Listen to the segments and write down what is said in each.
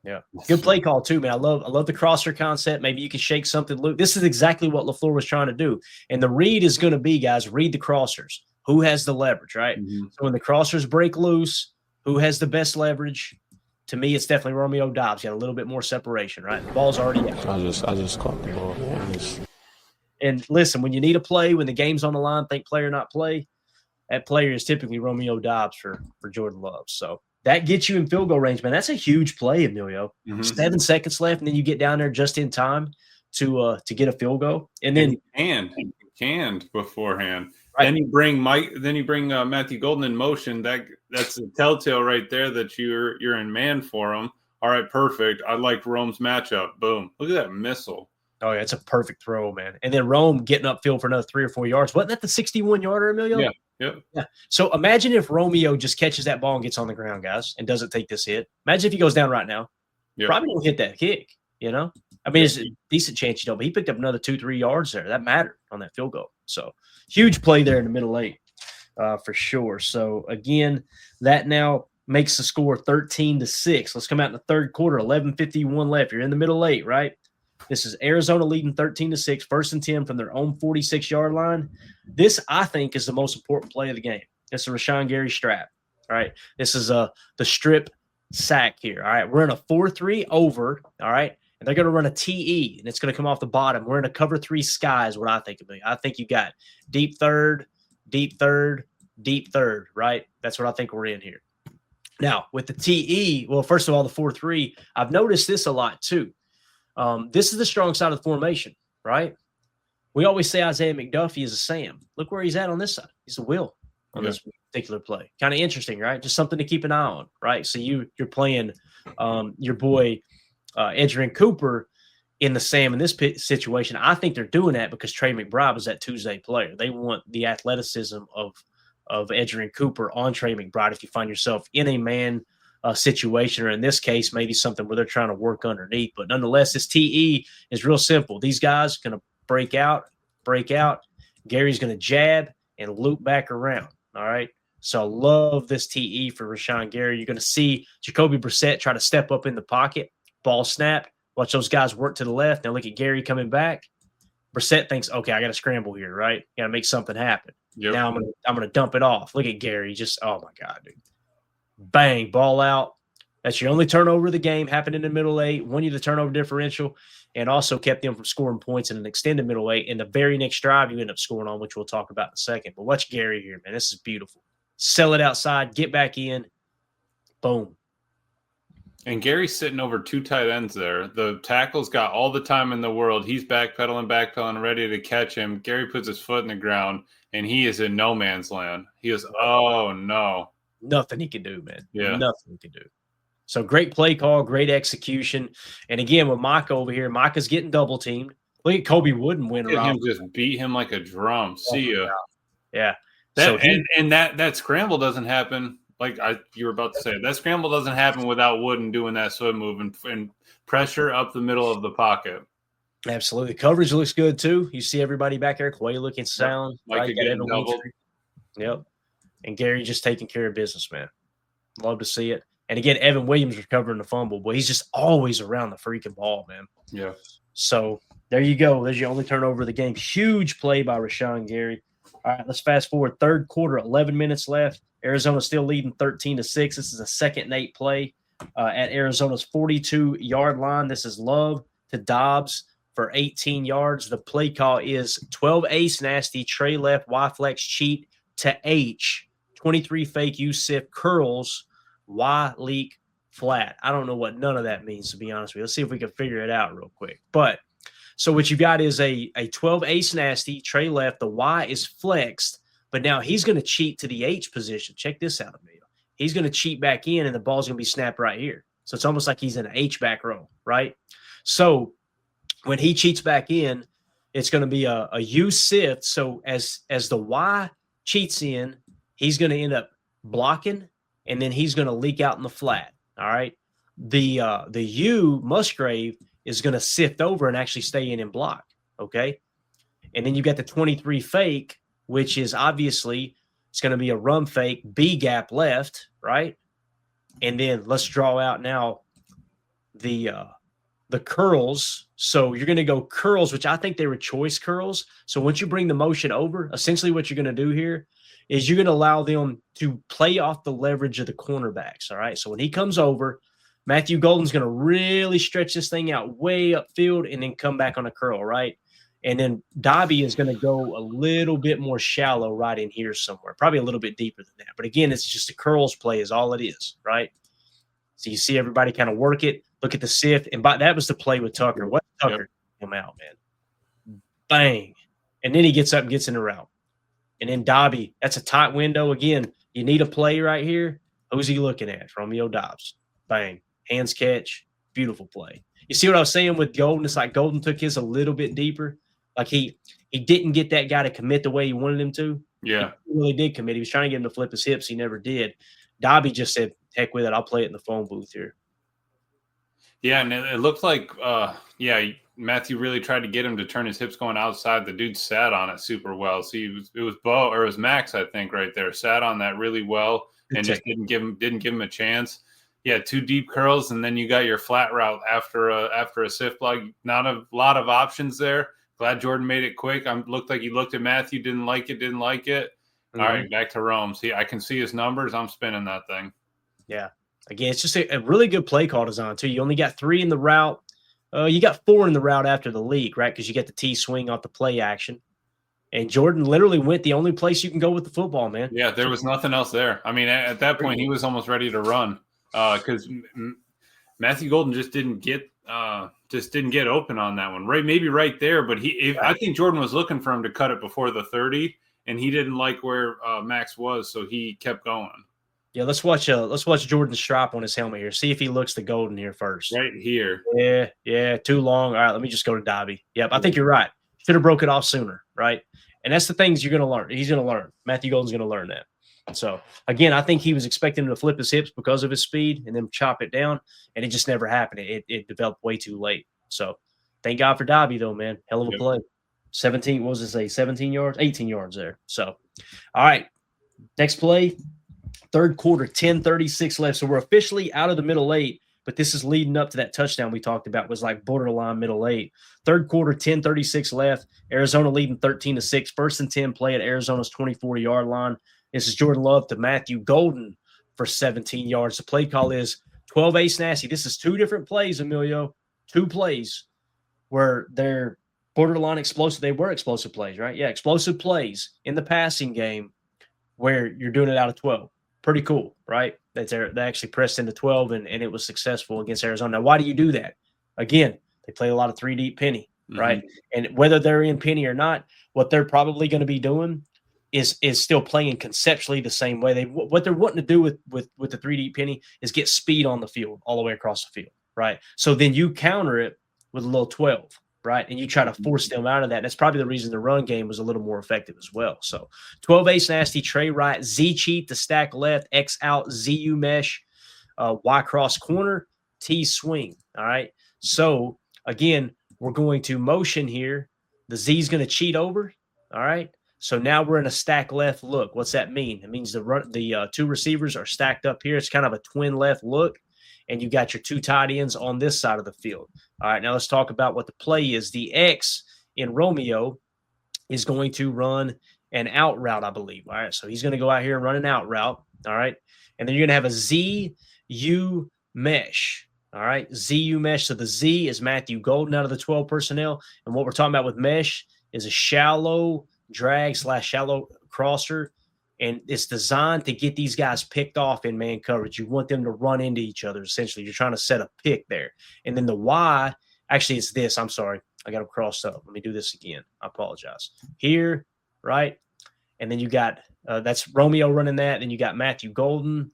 Yeah. Good play call too, man. I love the crosser concept. Maybe you can shake something loose. This is exactly what LaFleur was trying to do. And the read is going to be, guys, read the crossers. Who has the leverage, right? Mm-hmm. So when the crossers break loose, who has the best leverage? To me, it's definitely Romeo Doubs. He had a little bit more separation, right? The ball's already out. I just caught the ball. And listen, when you need a play, when the game's on the line, think player, not play. That player is typically Romeo Doubs for Jordan Love. So that gets you in field goal range, man. That's a huge play, Emilio. Mm-hmm. 7 seconds left, and then you get down there just in time to get a field goal. And then canned beforehand. Right. Then you bring Matthew Golden in motion. That's a telltale right there that you're in man for him. All right, perfect. I like Rome's matchup. Boom. Look at that missile. Oh, yeah, it's a perfect throw, man. And then Rome getting upfield for another 3 or 4 yards. Wasn't that the 61-yarder, Emilio? Yeah. Yep. Yeah. So imagine if Romeo just catches that ball and gets on the ground, guys, and doesn't take this hit. Imagine if he goes down right now. Yep. Probably don't hit that kick, you know? I mean, it's a decent chance you don't, but he picked up another 2-3 yards there. That mattered on that field goal. So huge play there in the middle eight for sure. So, again, that now makes the score 13-6. Let's come out in the third quarter, 11:51 left. You're in the middle eight, right? This is Arizona leading 13-6, 1st and 10 from their own 46-yard line. This, I think, is the most important play of the game. This is Rashawn Gary strap. All right. This is the strip sack here. All right. We're in a 4-3 over. All right. And they're going to run a TE, and it's going to come off the bottom. We're in a cover 3 sky is what I think of it. I think you got deep third, right? That's what I think we're in here. Now, with the TE, well, first of all, the 4-3, I've noticed this a lot too. This is the strong side of the formation, right? We always say Isaiah McDuffie is a Sam. Look where he's at on this side. He's a Will on this particular play. Kind of interesting, right? Just something to keep an eye on, right? So you're playing your boy Adrian Cooper in the Sam in this situation. I think they're doing that because Trey McBride was that Tuesday player. They want the athleticism of Adrian Cooper on Trey McBride if you find yourself in a man situation, or in this case, maybe something where they're trying to work underneath. But nonetheless, this TE is real simple. These guys are going to break out. Gary's going to jab and loop back around. All right. So I love this TE for Rashawn Gary. You're going to see Jacoby Brissett try to step up in the pocket, ball snap. Watch those guys work to the left. Now look at Gary coming back. Brissett thinks, okay, I got to scramble here, right? Got to make something happen. Yep. Now I'm gonna dump it off. Look at Gary. Just, oh my God, dude. Bang, ball out. That's your only turnover of the game. Happened in the middle eight. Won you the turnover differential, and also kept them from scoring points in an extended middle eight. In the very next drive, you end up scoring on, which we'll talk about in a second. But watch Gary here, man. This is beautiful. Sell it outside. Get back in. Boom. And Gary's sitting over 2 tight ends there. The tackle's got all the time in the world. He's backpedaling, ready to catch him. Gary puts his foot in the ground, and he is in no man's land. He is, oh, no. Nothing he can do, man. Yeah. Nothing he can do. So great play call, great execution. And again, with Micah over here, Micah's getting double teamed. Look at Kobe Wooden win around. Him just beat him like a drum. See ya. Yeah. That scramble doesn't happen. Like you were about to say, that scramble doesn't happen without Wooden doing that swim move and pressure up the middle of the pocket. Absolutely. Coverage looks good too. You see everybody back there. Quay looking sound. Like right? getting doubled. Yep. And Gary just taking care of business, man. Love to see it. And again, Evan Williams recovering the fumble. Boy, he's just always around the freaking ball, man. Yeah. So there you go. There's your only turnover of the game. Huge play by Rashawn Gary. All right, let's fast forward. Third quarter, 11 minutes left. Arizona still leading 13-6. This is a 2nd and 8 play at Arizona's 42-yard line. This is Love to Dobbs for 18 yards. The play call is 12 ace nasty, Trey left, Y flex cheat to H, 23 fake Yusuf curls, Y leak flat. I don't know what none of that means, to be honest with you. Let's see if we can figure it out real quick. But so what you got is a 12 ace nasty, Trey left, the Y is flexed, but now he's going to cheat to the H position. Check this out, Emilio. He's going to cheat back in, and the ball's going to be snapped right here. So it's almost like he's in an H back row, right? So when he cheats back in, it's going to be a U sift. So as the Y cheats in, he's going to end up blocking, and then he's going to leak out in the flat. All right. The U Musgrave is going to sift over and actually stay in and block. Okay. And then you got the 23 fake, which is obviously it's going to be a run fake, B gap left, right? And then let's draw out now the curls. So you're going to go curls, which I think they were choice curls. So once you bring the motion over, essentially what you're going to do here is you're going to allow them to play off the leverage of the cornerbacks. All right. So when he comes over, Matthew Golden's going to really stretch this thing out way upfield and then come back on a curl, right? And then Dobby is going to go a little bit more shallow right in here somewhere, probably a little bit deeper than that. But again, it's just a curls play is all it is, right? So you see everybody kind of work it, look at the sift, and that was the play with Tucker. What Tucker come out, man? Bang. And then he gets up and gets in the route. And then Dobby, that's a tight window. Again, you need a play right here. Who's he looking at? Romeo Dobbs. Bang. Hands catch. Beautiful play. You see what I was saying with Golden? It's like Golden took his a little bit deeper. Like he didn't get that guy to commit the way he wanted him to. Yeah. He really did commit. He was trying to get him to flip his hips. He never did. Dobby just said, heck with it. I'll play it in the phone booth here. Yeah, and it looked like, Matthew really tried to get him to turn his hips going outside. The dude sat on it super well. So it was Max, I think, right there, sat on that really well and just didn't give him a chance. Yeah, 2 deep curls, and then you got your flat route after a sift block. Not a lot of options there. Glad Jordan made it quick. Looked like he looked at Matthew, didn't like it. Mm-hmm. All right, back to Rome. See, I can see his numbers. I'm spinning that thing. Yeah. Again, it's just a really good play call design, too. You only got 3 in the route. You got 4 in the route after the leak, right? Because you get the T swing off the play action. And Jordan literally went the only place you can go with the football, man. Yeah, there was nothing else there. I mean, at that point, he was almost ready to run because Matthew Golden just didn't get open on that one. Right, maybe right there, but I think Jordan was looking for him to cut it before the 30, and he didn't like where Max was, so he kept going. Yeah, let's watch Jordan's strap on his helmet here. See if he looks the Golden here first. Right here. Yeah, too long. All right, let me just go to Dobby. Yep, I think you're right. Should have broke it off sooner, right? And that's the things you're going to learn. He's going to learn. Matthew Golden's going to learn that. So, again, I think he was expecting him to flip his hips because of his speed and then chop it down, and it just never happened. It developed way too late. So, thank God for Dobby, though, man. Hell of a play. 17, what was it say, 17 yards? 18 yards there. So, all right, next play. Third quarter, 10:36 left. So we're officially out of the middle 8, but this is leading up to that touchdown we talked about, was like borderline middle 8. Third quarter, 10:36 left. Arizona leading 13-6. 1st and 10 play at Arizona's 24-yard line. This is Jordan Love to Matthew Golden for 17 yards. The play call is 12 ace nasty. This is 2 different plays, Emilio. 2 plays where they're borderline explosive. They were explosive plays, right? Yeah, explosive plays in the passing game where you're doing it out of 12. Pretty cool, right? They actually pressed into 12, and it was successful against Arizona. Now, why do you do that? Again, they play a lot of 3-deep penny, right? And whether they're in penny or not, what they're probably going to be doing is still playing conceptually the same way. What they're wanting to do with the 3-deep penny is get speed on the field all the way across the field, right? So then you counter it with a little 12. Right, and you try to force them out of that. That's probably the reason the run game was a little more effective as well. So 12 ace nasty, Trey right, Z cheat to stack left, X out, ZU mesh, Y cross corner, T swing. All right. So again, we're going to motion here. The Z is going to cheat over. All right. So now we're in a stack left look. What's that mean? It means the 2 receivers are stacked up here. It's kind of a twin left look. And you got your 2 tight ends on this side of the field. All right, now let's talk about what the play is. The X in Romeo is going to run an out route, I believe. All right, so he's going to go out here and run an out route. All right, and then you're going to have a ZU mesh. All right, ZU mesh. So the Z is Matthew Golden out of the 12 personnel. And what we're talking about with mesh is a shallow drag / shallow crosser. And it's designed to get these guys picked off in man coverage. You want them to run into each other, essentially. You're trying to set a pick there. And then the Y, actually, it's this. I'm sorry. I got them crossed up. Let me do this again. I apologize. Here, right? And then you got that's Romeo running that. Then you got Matthew Golden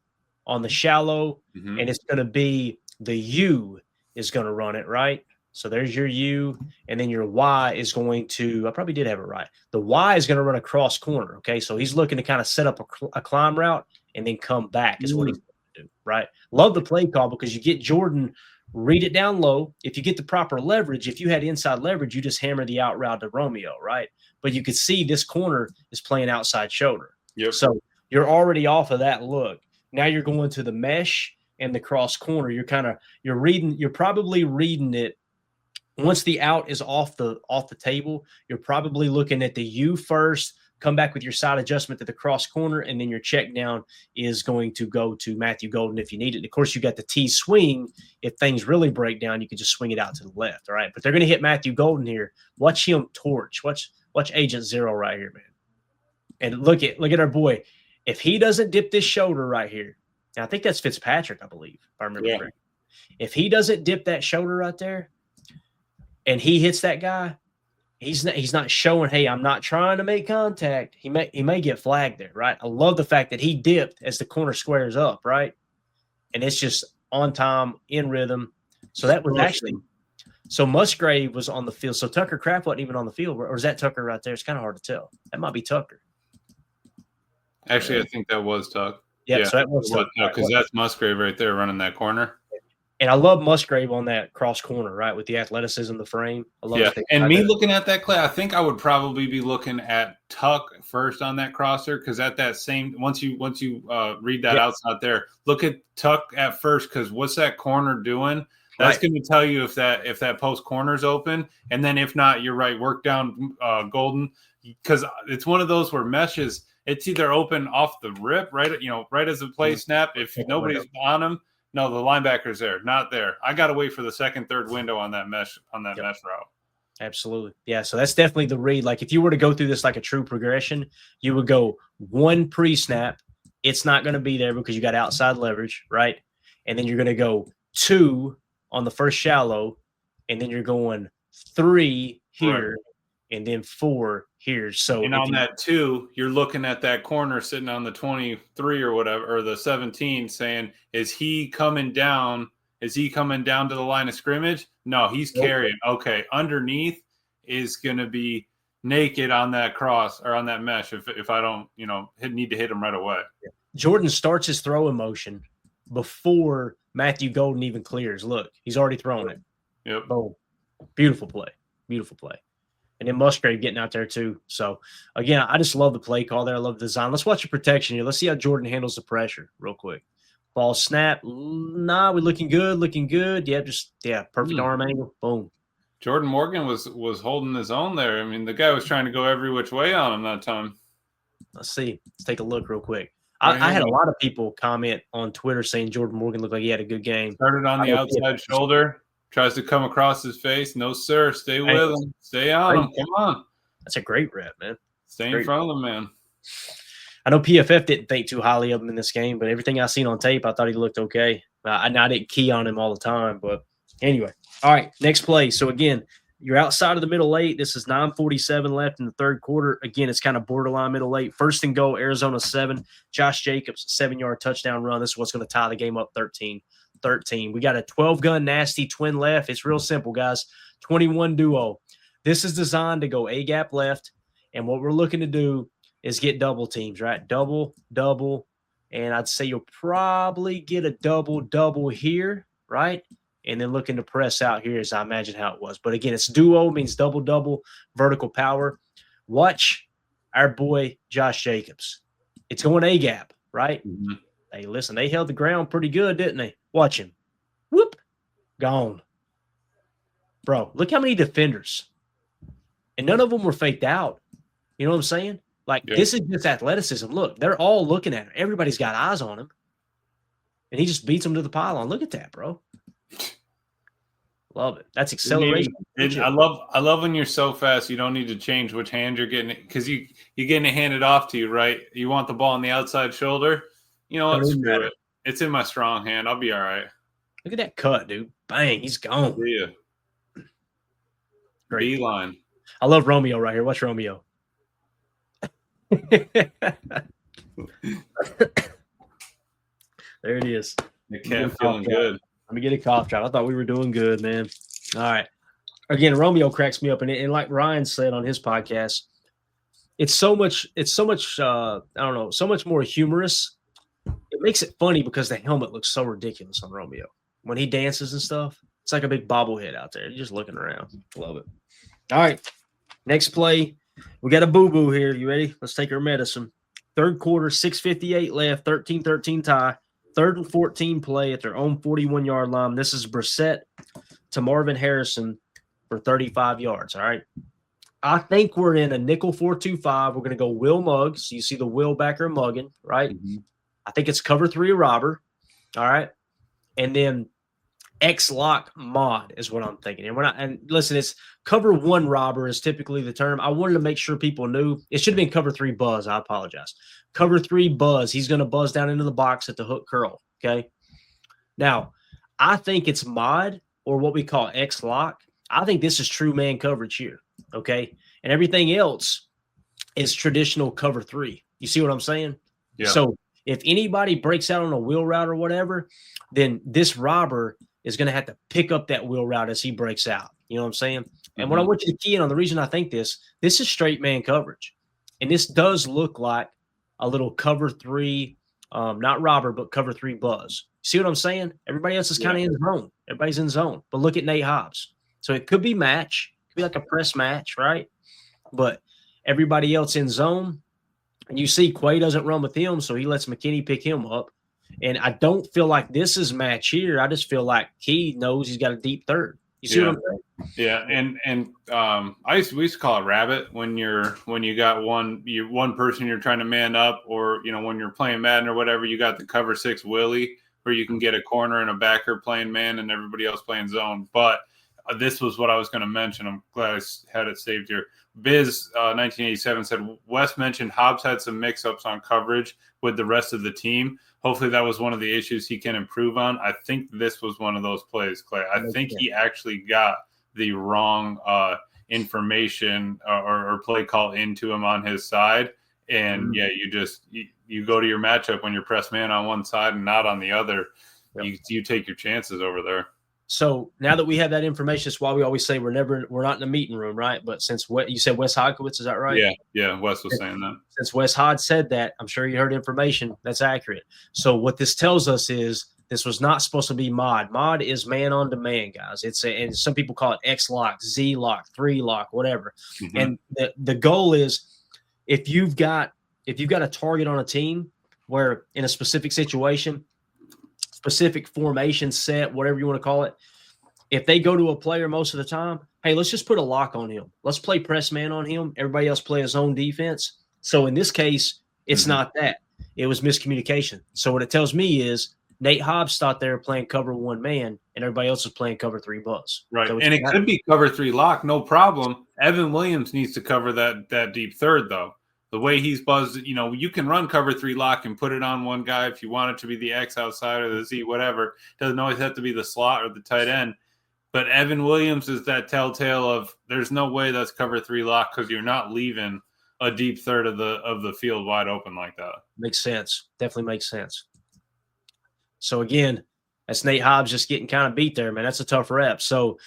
on the shallow. Mm-hmm. And it's going to be the U is going to run it, right? So there's your U, and then your Y is going to – I probably did have it right. The Y is going to run a cross corner, okay? So he's looking to kind of set up a climb route and then come back is what he's going to do, right? Love the play call because you get Jordan, read it down low. If you get the proper leverage, if you had inside leverage, you just hammer the out route to Romeo, right? But you could see this corner is playing outside shoulder. Yep. So you're already off of that look. Now you're going to the mesh and the cross corner, you're probably reading it. Once the out is off the table, you're probably looking at the U first, come back with your side adjustment to the cross corner, and then your check down is going to go to Matthew Golden if you need it. And of course, you got the T swing. If things really break down, you can just swing it out to the left. All right. But they're going to hit Matthew Golden here. Watch him torch. Watch Agent Zero right here, man. And look at our boy. If he doesn't dip this shoulder right here, now I think that's Fitzpatrick, I believe, if I remember correctly. If he doesn't dip that shoulder right there and he hits that guy, he's not showing, hey, I'm not trying to make contact. He may get flagged there, right? I love the fact that he dipped as the corner squares up, right? And it's just on time, in rhythm. So that was actually – so Musgrave was on the field. So Tucker Kraft wasn't even on the field. Or is that Tucker right there? It's kind of hard to tell. That might be Tucker. Actually, I think that was Tuck. Yeah, so that was Tuck. Because that's Musgrave right there running that corner. And I love Musgrave on that cross corner, right, with the athleticism, the frame. I love it. And me looking at that, Clay, I think I would probably be looking at Tuck first on that crosser because at that same once you read that outside there, look at Tuck at first because what's that corner doing? That's going to tell you if that post corner's open, and then if not, you're right. Work down Golden because it's one of those where meshes. It's either open off the rip, right as the play snap. If nobody's on him, no, the linebacker's there, not there. I got to wait for the second, third window on that mesh mesh route. Absolutely. Yeah, so that's definitely the read. Like if you were to go through this like a true progression, you would go one pre-snap. It's not going to be there because you got outside leverage, right? And then you're going to go 2 on the first shallow, and then you're going 3 here, and then 4 here. So and on that 2, you're looking at that corner sitting on the 23 or whatever, or the 17, saying, is he coming down? Is he coming down to the line of scrimmage? No, he's carrying. Okay, underneath is going to be naked on that cross or on that mesh if I don't, need to hit him right away. Jordan starts his throwing motion before Matthew Golden even clears. Look, he's already thrown it. Yep. Boom. Beautiful play. Beautiful play. And then Musgrave getting out there too. So, again, I just love the play call there. I love the design. Let's watch the protection here. Let's see how Jordan handles the pressure real quick. Ball snap. Nah, we're looking good. Perfect arm angle. Boom. Jordan Morgan was holding his own there. I mean, the guy was trying to go every which way on him that time. Let's see. Let's take a look real quick. I had a lot of people comment on Twitter saying Jordan Morgan looked like he had a good game. Started on the outside shoulder. Tries to come across his face. No, sir. Stay with him. Stay on him. Come on. That's a great rep, man. Stay in front of him, man. I know PFF didn't think too highly of him in this game, but everything I seen on tape, I thought he looked okay. I didn't key on him all the time, but anyway. All right, next play. So, again, you're outside of the middle 8. This is 9:47 left in the third quarter. Again, it's kind of borderline middle 8. First and goal, Arizona 7. Josh Jacobs, 7-yard touchdown run. This is what's going to tie the game up 13. We got a 12-gun nasty twin left. It's real simple, guys. 21 duo. This is designed to go A-gap left, and what we're looking to do is get double teams, right? Double, and I'd say you'll probably get a double here, right? And then looking to press out here as I imagine how it was. But, again, it's duo, means double, vertical power. Watch our boy Josh Jacobs. It's going A-gap, right? Mm-hmm. Hey, listen, they held the ground pretty good, didn't they? Watch him. Whoop. Gone. Bro, look how many defenders. And none of them were faked out. You know what I'm saying? This is just athleticism. Look, they're all looking at him. Everybody's got eyes on him. And he just beats them to the pylon. Look at that, bro. Love it. That's acceleration. I love when you're so fast you don't need to change which hand you're getting it because you're getting it handed off to you, right? You want the ball on the outside shoulder. You know what? Screw it. It's in my strong hand. I'll be all right. Look at that cut, dude. Bang, he's gone. See ya. Great. Beeline. I love Romeo right here. Watch Romeo. There it is. The cat feeling good. Let me get a cough drop. I thought we were doing good, man. All right. Again, Romeo cracks me up. And like Ryan said on his podcast, it's so much, I don't know, so much more humorous. It makes it funny because the helmet looks so ridiculous on Romeo. When he dances and stuff, it's like a big bobblehead out there. You're just looking around. Love it. All right. Next play. We got a boo-boo here. You ready? Let's take our medicine. Third quarter, 6:58 left, 13-13 tie. 3rd and 14 play at their own 41-yard line. This is Brissett to Marvin Harrison for 35 yards. All right. I think we're in a nickel 4-2-5. We're going to go Will Muggs. You see the Will backer mugging, right? Mm-hmm. I think it's cover 3 robber. All right. And then X-lock mod is what I'm thinking. And listen, it's cover 1 robber is typically the term. I wanted to make sure people knew. It should have been cover 3 buzz. I apologize. Cover 3 buzz. He's going to buzz down into the box at the hook curl. Okay. Now, I think it's mod or what we call X-lock. I think this is true man coverage here. Okay. And everything else is traditional cover 3. You see what I'm saying? Yeah. So if anybody breaks out on a wheel route or whatever, then this robber is going to have to pick up that wheel route as he breaks out. You know what I'm saying? Mm-hmm. And what I want you to key in on, the reason I think this is straight man coverage. And this does look like a little cover 3, not robber, but cover 3 buzz. See what I'm saying? Everybody else is kind of in zone. Everybody's in zone. But look at Nate Hobbs. So it could be match. It could be like a press match, right? But everybody else in zone. And you see Quay doesn't run with him, so he lets McKinney pick him up. And I don't feel like this is match here. I just feel like Key knows he's got a deep third. You see what I'm saying? Yeah, and we used to call it rabbit when you got one person you're trying to man up, or when you're playing Madden or whatever, you got the cover 6 Willie where you can get a corner and a backer playing man and everybody else playing zone. But this was what I was going to mention. I'm glad I had it saved here. Biz 1987 said Wes mentioned Hobbs had some mix-ups on coverage with the rest of the team. Hopefully that was one of the issues he can improve on. I think this was one of those plays, Clay. I think he actually got the wrong information or play call into him on his side. And you go to your matchup when you're press man on one side and not on the other. Yep. You take your chances over there. So now that we have that information, that's why we always say we're not in a meeting room, right? But since you said Wes Hodkowitz, is that right? Yeah, Wes was saying that. Since Wes Hod said that, I'm sure you heard information that's accurate. So what this tells us is this was not supposed to be mod. Mod is man on demand, guys. And some people call it X lock, Z lock, 3 lock, whatever. Mm-hmm. And the goal is if you've got a target on a team where in a specific situation, specific formation set, whatever you want to call it, if they go to a player most of the time, hey, let's just put a lock on him. Let's play press man on him. Everybody else play his own defense. So in this case, it's not that. It was miscommunication. So what it tells me is Nate Hobbs thought they were playing cover 1 man and everybody else was playing cover 3 buzz. Right. So and it could be cover 3 lock, no problem. Evan Williams needs to cover that deep third, though. The way he's buzzed, you can run cover 3 lock and put it on one guy if you want it to be the X outside or the Z, whatever. It doesn't always have to be the slot or the tight end. But Evan Williams is that telltale of there's no way that's cover 3 lock because you're not leaving a deep third of the field wide open like that. Makes sense. Definitely makes sense. So again, that's Nate Hobbs just getting kind of beat there, man. That's a tough rep. So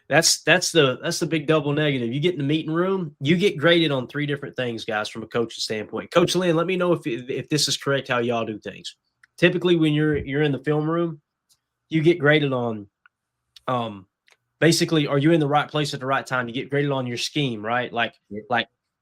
that's the big double negative. You get in the meeting room, you get graded on 3 different things, guys, from a coaching standpoint. Coach Lynn, let me know if this is correct how y'all do things. Typically, when you're in the film room, you get graded on basically, are you in the right place at the right time? You get graded on your scheme, right? Like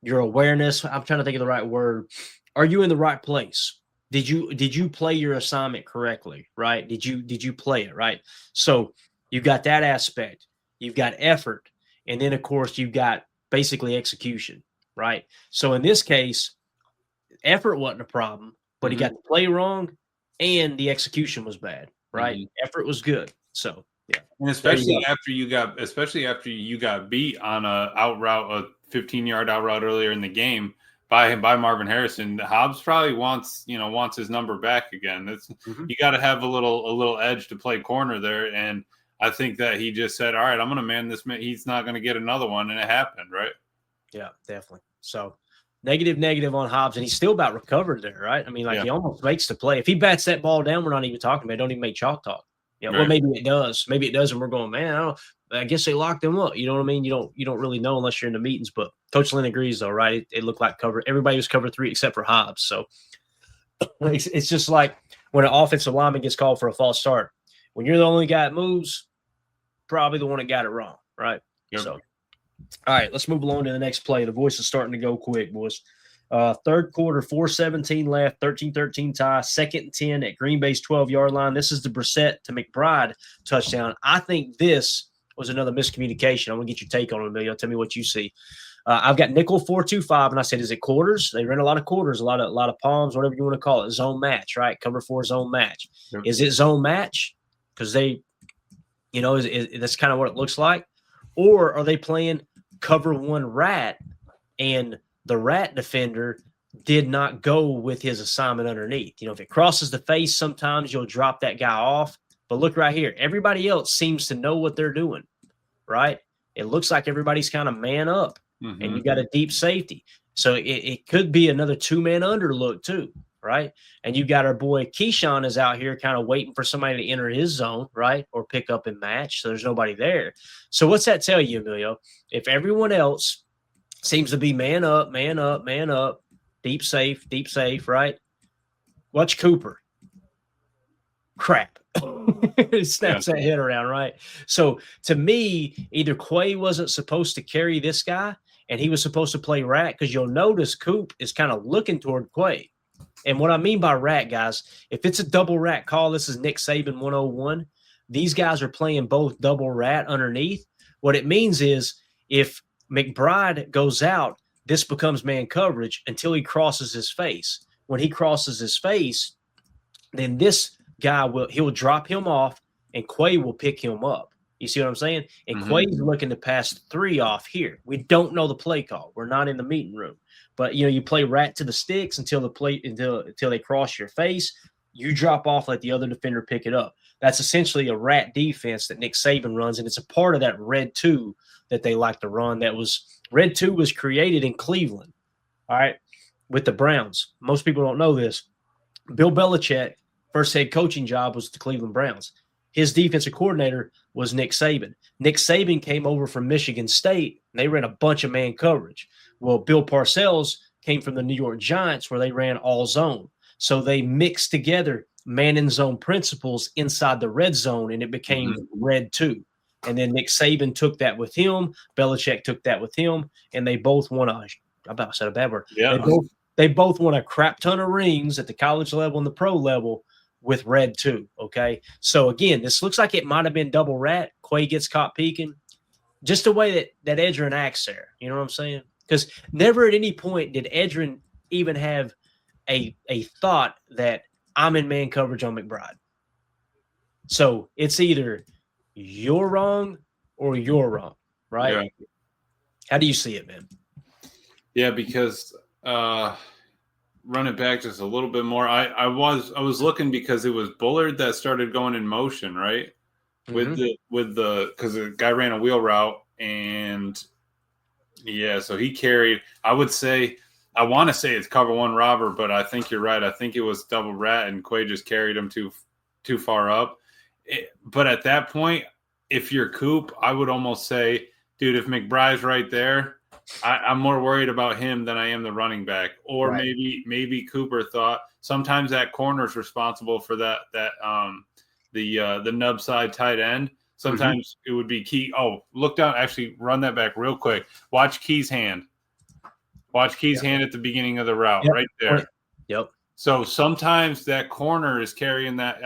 your awareness. I'm trying to think of the right word. Are you in the right place? Did you play your assignment correctly, right? Did you play it, right? So you've got that aspect. You've got effort. And then, of course, you've got basically execution, right? So in this case, effort wasn't a problem, but he got the play wrong and the execution was bad, right? Mm-hmm. Effort was good. So, yeah. And especially after you got beat on a 15-yard out route earlier in the game by Marvin Harrison, Hobbs probably wants his number back again. You got to have a little edge to play corner there, and I think that he just said, "All right, I'm going to man this man. He's not going to get another one," and it happened, right? Yeah, definitely. So negative on Hobbs, and he's still about recovered there, right? I mean, he almost makes the play. If he bats that ball down, we're not even talking about it. Don't even make chalk talk. Yeah, right. Well, maybe it does. Maybe it does, and we're going, man, I guess they locked him up. You know what I mean? You don't really know unless you're in the meetings. But Coach Lynn agrees, though, right? It looked like cover. Everybody was cover 3 except for Hobbs. So it's just like when an offensive lineman gets called for a false start. When you're the only guy that moves, probably the one that got it wrong, right? Yep. So, all right, let's move along to the next play. The voice is starting to go quick, boys. Third quarter, 4:17 left, 13-13 tie, 2nd and 10 at Green Bay's 12-yard line. This is the Brissett to McBride touchdown. I think this was another miscommunication. I want to get your take on it, Emilio. Tell me what you see. I've got nickel 4-2-5, and I said, is it quarters? They ran a lot of quarters, a lot of palms, whatever you want to call it. Zone match, right? Cover 4 zone match. Yep. Is it zone match? Because they, that's kind of what it looks like. Or are they playing cover 1 rat, and the rat defender did not go with his assignment underneath? If it crosses the face, sometimes you'll drop that guy off. But look right here. Everybody else seems to know what they're doing, right? It looks like everybody's kind of man up. Mm-hmm. And you got a deep safety. So it could be another 2-man under look too, right? And you got our boy Keyshawn is out here kind of waiting for somebody to enter his zone, right? Or pick up and match. So there's nobody there. So what's that tell you, Emilio? If everyone else seems to be man up, deep safe, right? Watch Cooper. Crap. Snaps that head around, right? So to me, either Quay wasn't supposed to carry this guy, and he was supposed to play rat, because you'll notice Coop is kind of looking toward Quay. And what I mean by rat, guys, if it's a double rat call, this is Nick Saban 101. These guys are playing both double rat underneath. What it means is if McBride goes out, this becomes man coverage until he crosses his face. When he crosses his face, then this guy he'll drop him off, and Quay will pick him up. You see what I'm saying? And Quay's looking to pass 3 off here. We don't know the play call. We're not in the meeting room. But you play rat to the sticks until they cross your face. You drop off, let the other defender pick it up. That's essentially a rat defense that Nick Saban runs, and it's a part of that red 2 that they like to run. Red 2 was created in Cleveland, all right, with the Browns. Most people don't know this. Bill Belichick, first head coaching job was the Cleveland Browns. His defensive coordinator was Nick Saban. Nick Saban came over from Michigan State, and they ran a bunch of man coverage. Well, Bill Parcells came from the New York Giants, where they ran all zone. So they mixed together man in zone principles inside the red zone, and it became red 2. And then Nick Saban took that with him. Belichick took that with him, and they both won I about said a bad word. Yeah. They both won a crap ton of rings at the college level and the pro level with red 2, okay? So, again, this looks like it might have been double rat. Quay gets caught peeking. Just the way that Edgerrin acts there. You know what I'm saying? Because never at any point did Edgerrin even have a thought that I'm in man coverage on McBride. So, it's either you're wrong or you're wrong, right? Yeah. How do you see it, man? Yeah, because run it back just a little bit more. I was looking because it was Bullard that started going in motion, right? With the because the guy ran a wheel route, and so he carried. I want to say it's cover 1 robber, but I think you're right. I think it was double rat, and Quay just carried him too far up. But at that point, if you're Coop, I would almost say, dude, if McBride's right there, I'm more worried about him than I am the running back. Or right. maybe Cooper thought sometimes that corner is responsible for that the nub side tight end. Sometimes it would be Key. Oh, look down. Actually, run that back real quick. Watch Key's hand. Watch Key's hand at the beginning of the route, right there. Yep. So sometimes that corner is carrying that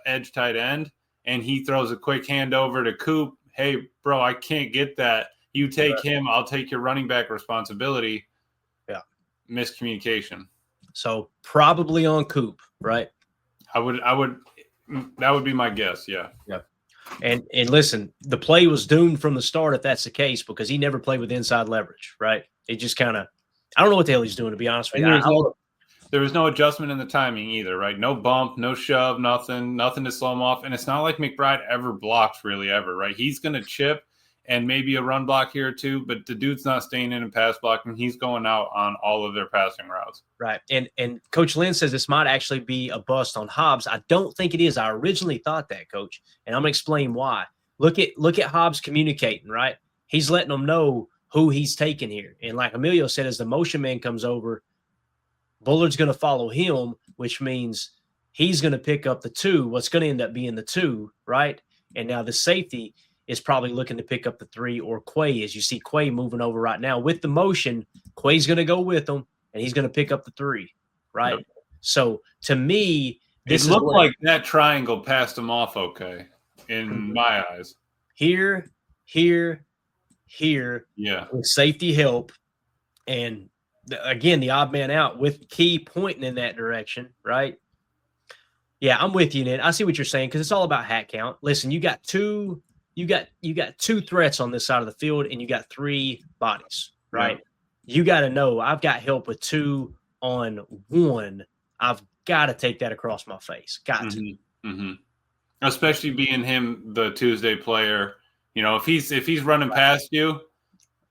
edge tight end, and he throws a quick hand over to Coop. Hey, bro, I can't get that. You take him, I'll take your running back responsibility. Yeah. Miscommunication. So probably on Coop, right? That would be my guess, yeah. Yeah. And listen, the play was doomed from the start if that's the case, because he never played with inside leverage, right? It just kind of – I don't know what the hell he's doing, to be honest with you. There was no adjustment in the timing either, right? No bump, no shove, nothing to slow him off. And it's not like McBride ever blocks really ever, right? He's going to chip and maybe a run block here or two, but the dude's not staying in and pass blocking. He's going out on all of their passing routes. Right. And Coach Lynn says this might actually be a bust on Hobbs. I don't think it is. I originally thought that, Coach, and I'm going to explain why. Look at Hobbs communicating, right? He's letting them know who he's taking here. And like Emilio said, as the motion man comes over, Bullard's going to follow him, which means he's going to pick up the 2, what's going to end up being the 2, right? And now the safety is probably looking to pick up the 3 or Quay, as you see Quay moving over right now. With the motion, Quay's going to go with them. and he's going to pick up the 3, right? Yep. So to me, It looked like that triangle passed him off okay in my eyes. Here, with safety help, and again, the odd man out with Key pointing in that direction, right? Yeah, I'm with you, Ned. I see what you're saying because it's all about hat count. Listen, you got two threats on this side of the field, and you got 3 bodies, right? Yeah. You got to know I've got help with 2 on 1. I've got to take that across my face. Got to. Mm-hmm. Especially being him, the Tuesday player. You know, if he's running past you,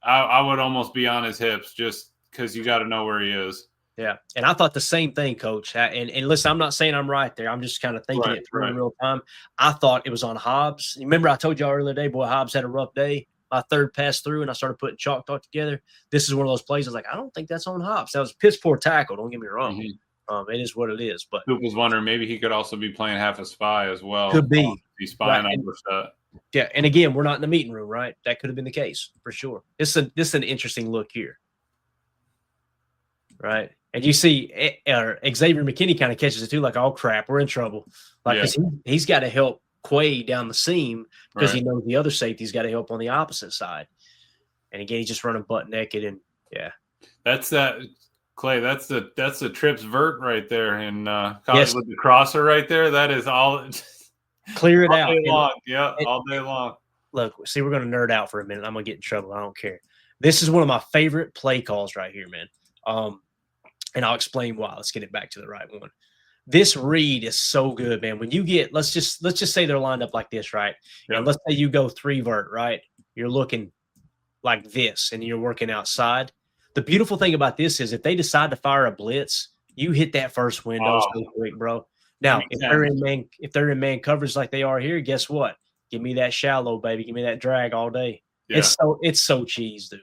I would almost be on his hips just because you got to know where he is. Yeah, and I thought the same thing, Coach. And listen, I'm not saying I'm right there. I'm just kind of thinking it through in real time. I thought it was on Hobbs. Remember I told y'all earlier today, boy, Hobbs had a rough day. My 3rd pass through, and I started putting Chalktalk together. This is one of those plays I was like, I don't think that's on Hobbs. That was a piss poor tackle. Don't get me wrong. Mm-hmm. It is what it is. But Coop was wondering maybe he could also be playing half a spy as well. Could be. He's spying on Brissett. Yeah, and again, we're not in the meeting room, right? That could have been the case for sure. This is an interesting look here, right? And you see Xavier McKinney kind of catches it too, like, oh crap, we're in trouble. Like, he's got to help Quay down the seam because he knows the other safety's got to help on the opposite side. And again, he's just running butt naked, and that's that. Clay, that's the trips vert right there in college with the crosser right there. That is all. Clear it out. All day long. Yeah, all day long. Look, see, we're going to nerd out for a minute. I'm going to get in trouble. I don't care. This is one of my favorite play calls right here, man. And I'll explain why. Let's get it back to the right one. This read is so good, man. When you get, let's just say they're lined up like this, right? Yep. And let's say you go 3 vert, right? You're looking like this, and you're working outside. The beautiful thing about this is if they decide to fire a blitz, you hit that first window so quick, bro. Now, if they're in man coverage like they are here, guess what? Give me that shallow, baby. Give me that drag all day. Yeah. It's so cheese, dude.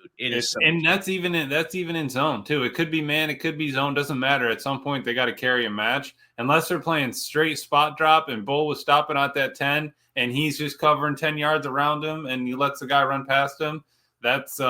And that's even in zone too. It could be man, it could be zone. Doesn't matter. At some point, they got to carry a match unless they're playing straight spot drop and Bull was stopping at that 10 and he's just covering 10 yards around him and he lets the guy run past him. That's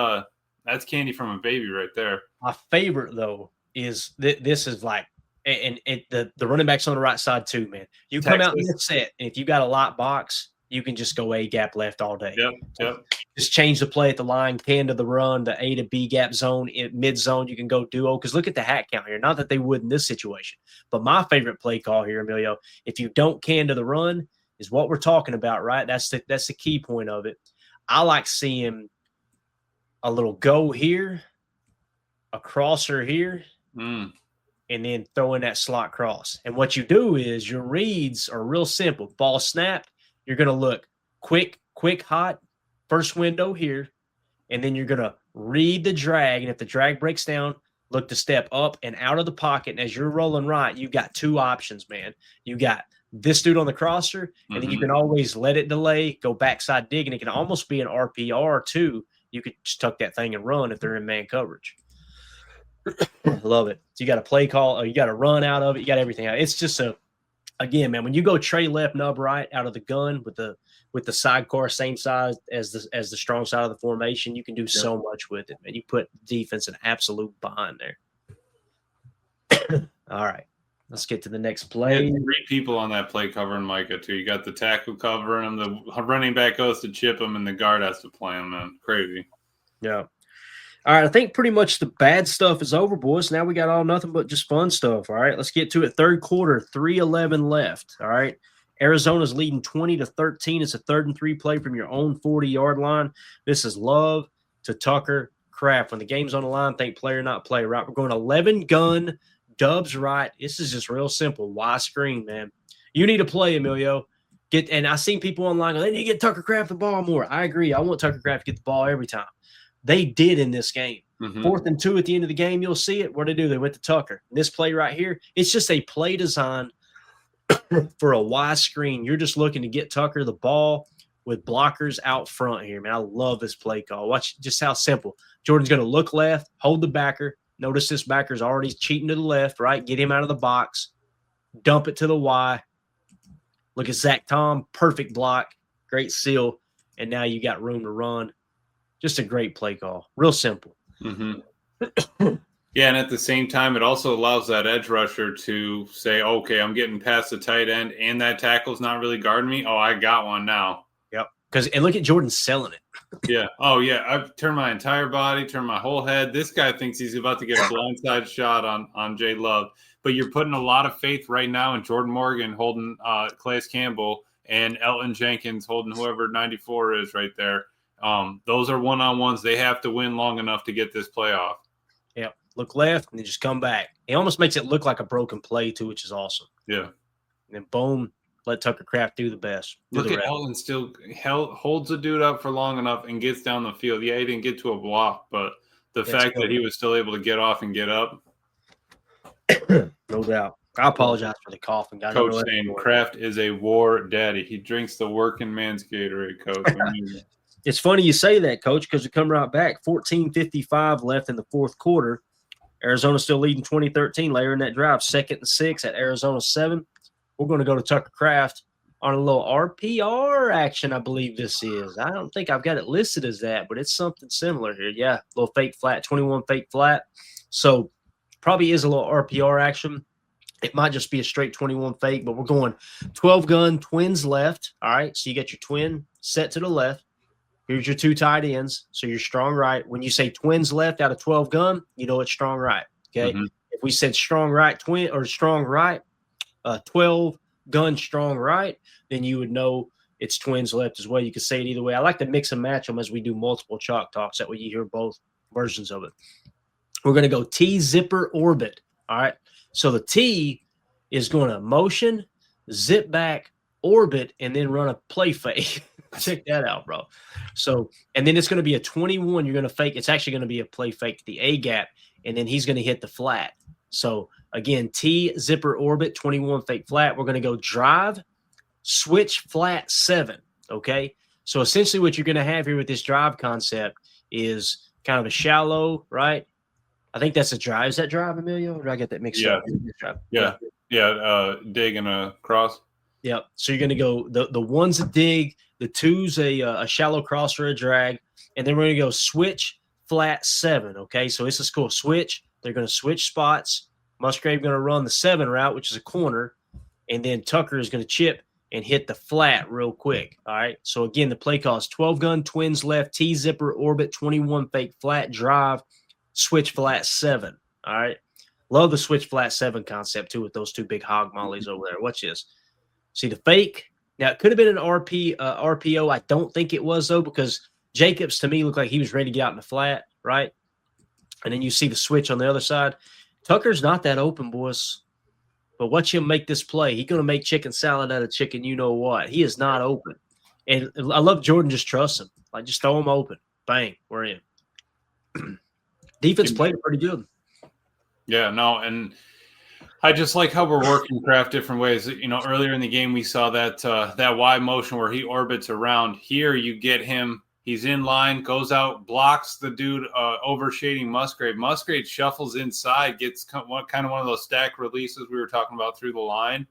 candy from a baby right there. My favorite though is this is like, and the running back's on the right side too, man. You come out in the set, and if you got a lot box, you can just go A gap left all day. Yep. Just change the play at the line, can to the run, the A to B gap zone, in mid zone. You can go duo because look at the hat count here. Not that they would in this situation, but my favorite play call here, Emilio, if you don't can to the run, is what we're talking about, right? That's the key point of it. I like seeing a little go here, a crosser here, and then throw in that slot cross. And what you do is your reads are real simple. Ball snapped, you're going to look quick, hot, first window here, and then you're going to read the drag. And if the drag breaks down, look to step up and out of the pocket. And as you're rolling right, you got 2 options, man. You got this dude on the crosser, and then you can always let it delay, go backside dig, and it can almost be an RPR too. You could just tuck that thing and run if they're in man coverage. Love it. So you got a play call, or you got to run out of it. You got everything out. It's just again, man, when you go tray left, nub right out of the gun with the sidecar same size as the strong side of the formation, you can do so much with it, man. You put defense in absolute bind there. All right. Let's get to the next play. 3 people on that play covering Micah, too. You got the tackle covering him. The running back goes to chip him, and the guard has to play him, man. Crazy. Yeah. All right, I think pretty much the bad stuff is over, boys. Now we got all nothing but just fun stuff. All right, let's get to it. Third quarter, 3:11 left. All right, Arizona's leading 20-13. It's a 3rd and 3 play from your own 40-yard line. This is Love to Tucker Kraft. When the game's on the line, think player, not play, right? We're going 11 gun, dubs right. This is just real simple. Y screen, man. You need to play, Emilio. And I've seen people online, they need to get Tucker Kraft the ball more. I agree. I want Tucker Kraft to get the ball every time. They did in this game. 4th and 2 at the end of the game, you'll see it. What did they do? They went to Tucker. This play right here, it's just a play design for a Y screen. You're just looking to get Tucker the ball with blockers out front here, man. I love this play call. Watch just how simple. Jordan's going to look left, hold the backer. Notice this backer's already cheating to the left, right? Get him out of the box. Dump it to the Y. Look at Zach Tom. Perfect block. Great seal. And now you got room to run. Just a great play call. Real simple. Yeah, and at the same time, it also allows that edge rusher to say, okay, I'm getting past the tight end, and that tackle's not really guarding me. Oh, I got one now. Yep. And look at Jordan selling it. Yeah. Oh, yeah. I've turned my entire body, turned my whole head. This guy thinks he's about to get a blindside shot on Jay Love. But you're putting a lot of faith right now in Jordan Morgan holding Calais Campbell and Elton Jenkins holding whoever 94 is right there. Those are one-on-ones. They have to win long enough to get this playoff. Yep. Look left and then just come back. He almost makes it look like a broken play, too, which is awesome. Yeah. And then boom, let Tucker Kraft do the best. Look at Elton still holds the dude up for long enough and gets down the field. Yeah, he didn't get to a block, but the fact that he was still able to get off and get up. No doubt. I apologize for the coughing. Coach saying Kraft is a war daddy. He drinks the working man's Gatorade, Coach. It's funny you say that, Coach, because we come right back. 14:55 left in the fourth quarter. Arizona still leading 2013. Later in that drive, 2nd and 6 at Arizona 7. We're going to go to Tucker Kraft on a little RPR action, I believe this is. I don't think I've got it listed as that, but it's something similar here. Yeah, little fake flat, 21 fake flat. So probably is a little RPR action. It might just be a straight 21 fake, but we're going 12 gun, twins left. All right, so you got your twin set to the left. Here's your 2 tight ends. So you're strong right. When you say twins left out of 12 gun, you know it's strong right. Okay. Mm-hmm. If we said strong right twin or strong right, 12 gun strong right, then you would know it's twins left as well. You could say it either way. I like to mix and match them as we do multiple chalk talks. That way you hear both versions of it. We're going to go T zipper orbit. All right. So the T is going to motion, zip back, orbit, and then run a play fake. Check that out, bro. So, and then it's going to be a 21. You're going to fake. It's actually going to be a play fake to the A gap, and then he's going to hit the flat. So, again, T, zipper, orbit, 21, fake flat. We're going to go drive, switch, flat, 7. Okay? So, essentially what you're going to have here with this drive concept is kind of a shallow, right? I think that's a drive. Is that drive, Emilio? Or did I get that mixed up? Yeah. Dig and a cross. Yep. So you're going to go the one's a dig, the two's a shallow cross or a drag, and then we're going to go switch, flat, 7. Okay, so this is cool. Switch. They're going to switch spots. Musgrave going to run the 7 route, which is a corner, and then Tucker is going to chip and hit the flat real quick. All right. So again, the play call is 12 gun, twins left, T zipper, orbit, 21 fake flat, drive, switch flat, 7. All right. Love the switch flat 7 concept too with those 2 big hog mollies over there. Watch this. See the fake. Now it could have been an RPO. I don't think it was though, because Jacobs to me looked like he was ready to get out in the flat, right? And then you see the switch on the other side. Tucker's not that open, boys. But watch him make this play. He's going to make chicken salad out of chicken. You know what? He is not open. And I love Jordan just trusts him. Like just throw him open. Bang, we're in. Defense played pretty good. Yeah, no, and I just like how we're working Kraft different ways. You know, earlier in the game we saw that that Y motion where he orbits around. Here you get him. He's in line, goes out, blocks the dude overshading Musgrave. Musgrave shuffles inside, gets kind of one of those stack releases we were talking about through the line,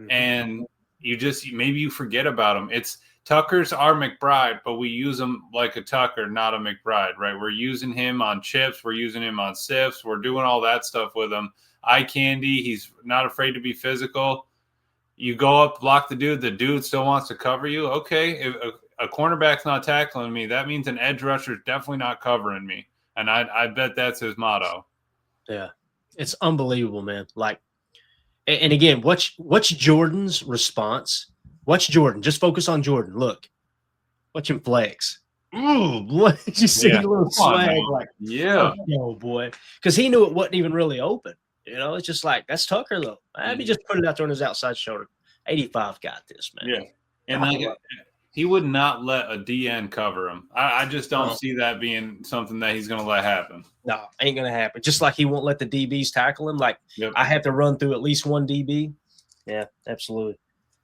and maybe you forget about him. It's Tucker's our McBride, but we use him like a Tucker, not a McBride, right? We're using him on chips, we're using him on sifts, we're doing all that stuff with him. Eye candy, he's not afraid to be physical. You go up, block the dude still wants to cover you. Okay, if a cornerback's not tackling me, that means an edge rusher's definitely not covering me. And I bet that's his motto. Yeah, it's unbelievable, man. Like, and again, what's Jordan's response? Watch Jordan. Just focus on Jordan. Look, watch him flex. Ooh, boy, did you see the little swag? Like, oh boy, because he knew it wasn't even really open. You know, it's just like that's Tucker though. Maybe just put it out there on his outside shoulder. 85 got this, man. Yeah, and he would not let a DN cover him. I just don't see that being something that he's going to let happen. No, ain't going to happen. Just like he won't let the DBs tackle him. Like I have to run through at least one DB. Yeah, absolutely.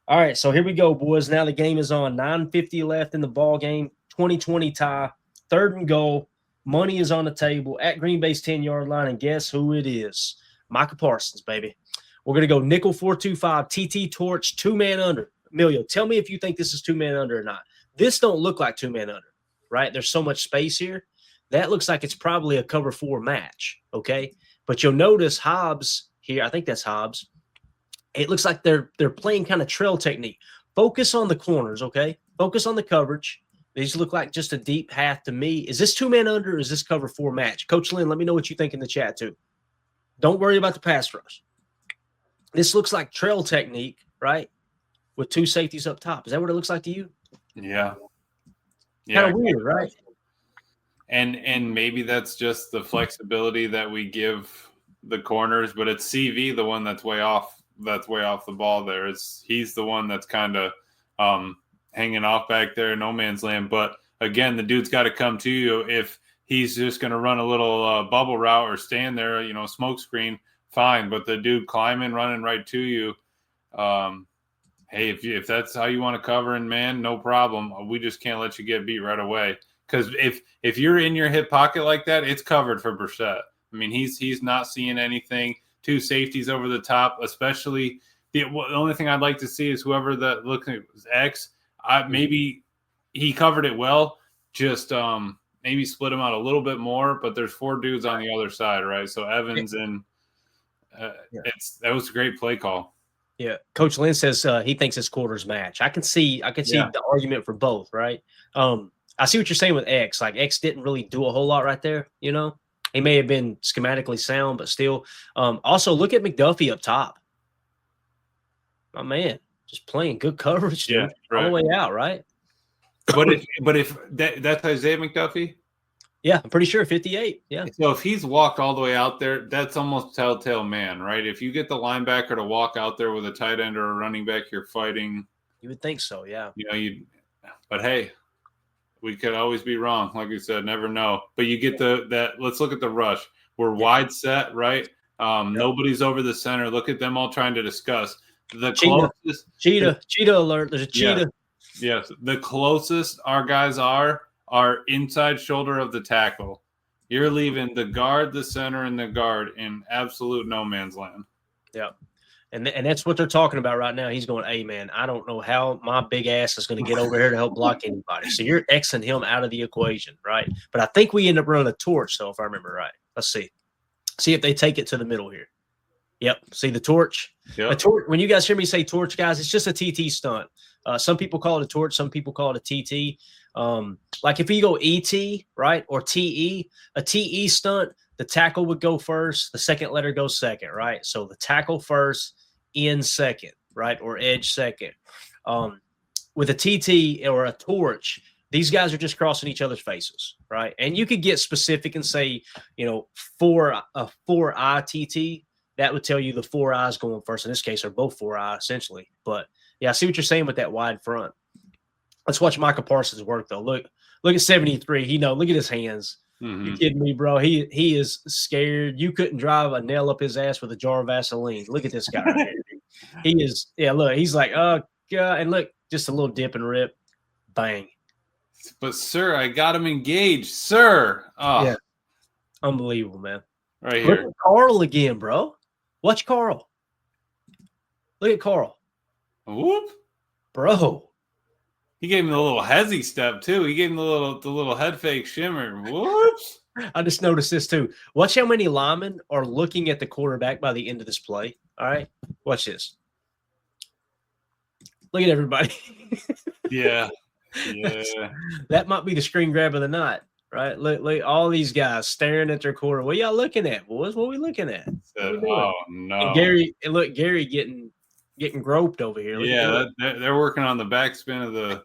All right, so here we go, boys. Now the game is on. 9:50 left in the ball game. 20-20 tie. 3rd and goal. Money is on the table at Green Bay's 10-yard line, and guess who it is? Micah Parsons, baby. We're going to go nickel 4-2-5, TT torch, 2-man under. Emilio, tell me if you think this is 2-man under or not. This don't look like 2-man under, right? There's so much space here. That looks like it's probably a cover 4 match, okay? But you'll notice Hobbs here. I think that's Hobbs. It looks like they're playing kind of trail technique. Focus on the corners, okay? Focus on the coverage. These look like just a deep half to me. Is this 2-man under or is this cover 4 match? Coach Lynn, let me know what you think in the chat too. Don't worry about the pass rush. This looks like trail technique, right? With 2 safeties up top. Is that what it looks like to you? Yeah. Kind of weird, right? And maybe that's just the flexibility that we give the corners, but it's CV the one that's way off the ball there. He's the one that's kind of hanging off back there in no man's land. But again, the dude's got to come to you. If he's just going to run a little bubble route or stand there, smoke screen, fine. But the dude climbing, running right to you, hey, if that's how you want to cover and man, no problem. We just can't let you get beat right away. Because if you're in your hip pocket like that, it's covered for Brissett. I mean, he's not seeing anything. 2 safeties over the top, especially the only thing I'd like to see is whoever that looks at X. Maybe he covered it well. Just maybe split him out a little bit more. But there's 4 dudes on the other side, right? So Evans and that was a great play call. Yeah, Coach Lynn says he thinks it's quarters match. I can see the argument for both, right? I see what you're saying with X. Like X didn't really do a whole lot right there, He may have been schematically sound, but still. Also, look at McDuffie up top. My man, just playing good coverage, dude. Yeah, right. All the way out, right? But if that's Isaiah McDuffie? Yeah, I'm pretty sure 58. Yeah. So if he's walked all the way out there, that's almost telltale man, right? If you get the linebacker to walk out there with a tight end or a running back, you're fighting. You would think so, yeah. But hey, we could always be wrong. Like you said, never know. But you get let's look at the rush. We're wide set, right? Nobody's over the center. Look at them all trying to discuss. The closest cheetah alert. There's a cheetah. Yes. The closest our guys are inside shoulder of the tackle. You're leaving the guard, the center, and the guard in absolute no man's land. Yeah. And that's what they're talking about right now. He's going, hey, man, I don't know how my big ass is going to get over here to help block anybody. So you're Xing him out of the equation, right? But I think we end up running a torch, though, if I remember right. Let's see. See if they take it to the middle here. Yep. See the torch? Yep. A torch. When you guys hear me say torch, guys, it's just a TT stunt. Some people call it a torch. Some people call it a TT. Like if you go ET, right, or TE, a TE stunt, the tackle would go first. The second letter goes second, right? So the tackle first, in second, right, or edge second. With a TT or a torch, these guys are just crossing each other's faces, right? And you could get specific and say, a 4-eye TT. That would tell you the 4 eyes going first. In this case, are both 4 eye essentially. But yeah, I see what you're saying with that wide front. Let's watch Micah Parsons work though. Look at 73. Look at his hands. Mm-hmm. You kidding me, bro? He is scared. You couldn't drive a nail up his ass with a jar of Vaseline. Look at this guy right here. He is, look, he's like, oh God. And look, just a little dip and rip. Bang. But sir, I got him engaged, sir. Oh. Yeah. Unbelievable, man. Right here. Look at Carl again, bro. Watch Carl. Look at Carl. Whoop. Bro. He gave him the little hezzy step too. He gave him the little head fake shimmer. Whoops. I just noticed this too. Watch how many linemen are looking at the quarterback by the end of this play. All right. Watch this. Look at everybody. Yeah. That might be the screen grab of the night, right? Look, all these guys staring at their quarter. What y'all looking at, boys? What we looking at? Oh no. And Gary getting groped over here. They're working on the backspin of the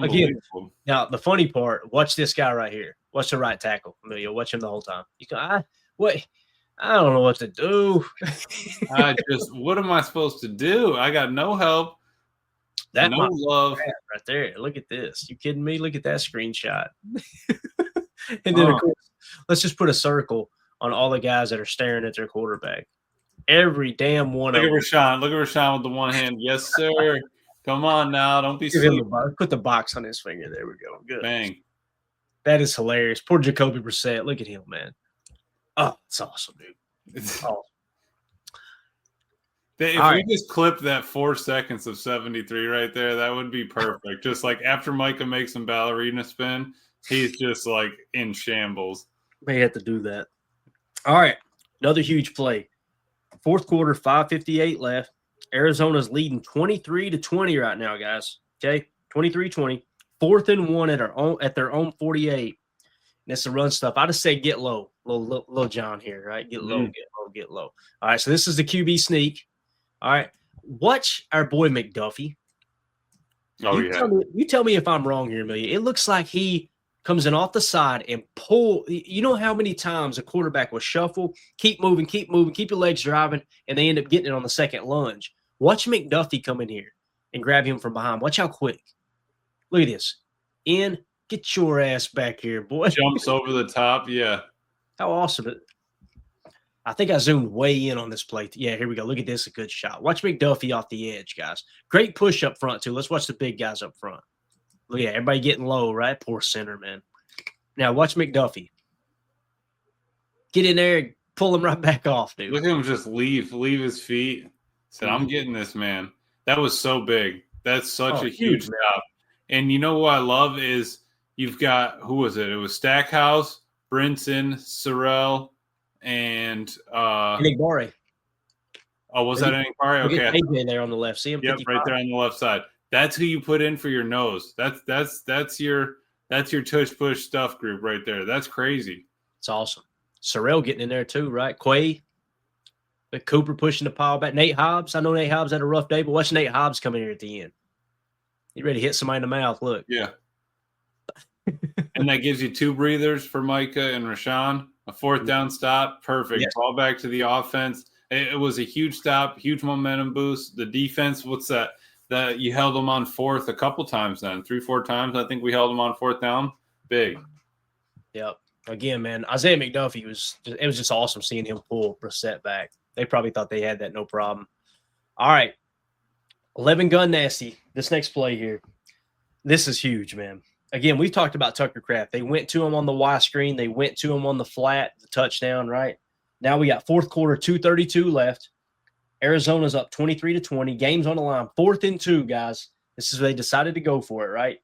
again. Now the funny part, watch this guy right here. Watch the right tackle. Emilio, watch him the whole time. You go, I don't know what to do. What am I supposed to do? I got no help. That no love right there. Look at this. You kidding me? Look at that screenshot. And then of course, let's just put a circle on all the guys that are staring at their quarterback. Every damn one of them. Look at Rashawn with the one hand. Yes, sir. Come on now. Don't be silly. Put the box on his finger. There we go. Good. Bang. That is hilarious. Poor Jacoby Brissett. Look at him, man. Oh, it's awesome, dude. It's awesome. If we just clip that 4 seconds of 73 right there, that would be perfect. Just like after Micah makes some ballerina spin, he's just like in shambles. May have to do that. All right, another huge play. Fourth quarter, 5:58 left. Arizona's leading 23-20 right now, guys. Okay, 23-20. 4th and 1 at their own 48. And it's the run stuff. I just say get low, little John here, right? Get low, get low, get low. All right, so this is the QB sneak. All right, watch our boy McDuffie. Oh, You tell me if I'm wrong here, Amelia. It looks like he comes in off the side and pull. You know how many times a quarterback will shuffle, keep moving, keep your legs driving, and they end up getting it on the second lunge. Watch McDuffie come in here and grab him from behind. Watch how quick. Look at this. Get your ass back here, boy. Jumps over the top. Yeah. How awesome. I think I zoomed way in on this play. Yeah, here we go. Look at this. A good shot. Watch McDuffie off the edge, guys. Great push up front, too. Let's watch the big guys up front. Look at everybody getting low, right? Poor center, man. Now, watch McDuffie. Get in there and pull him right back off, dude. Look at him just leave his feet. Said, I'm getting this, man. That was so big. That's such a huge job. And you know what I love is you've got, who was it? It was Stackhouse, Brinson, Sorrell, and Enigbare. Oh, was that Enigbare? Okay. AJ there on the left. See him? Yep, 55. Right there on the left side. That's who you put in for your nose. That's your tush push stuff group right there. That's crazy. It's awesome. Sorrell getting in there too, right? Quay. Cooper pushing the pile back. Nate Hobbs. I know Nate Hobbs had a rough day, but watch Nate Hobbs come in here at the end. You ready to hit somebody in the mouth? Look. Yeah. And that gives you 2 breathers for Micah and Rashawn. A 4th down stop. Perfect. Yes. Ball back to the offense. It was a huge stop, huge momentum boost. The defense, what's that? That you held them on 4th a couple times then. 3-4 times, I think we held them on 4th down. Big. Yep. Again, man, Isaiah McDuffie was just awesome seeing him pull Brissett back. They probably thought they had that no problem. All right. 11 gun nasty. This next play here. This is huge, man. Again, we've talked about Tucker Kraft. They went to him on the Y screen. They went to him on the flat, the touchdown, right? Now we got 4th quarter, 2:32 left. Arizona's up 23-20. Game's on the line. 4th and 2, guys. This is where they decided to go for it, right?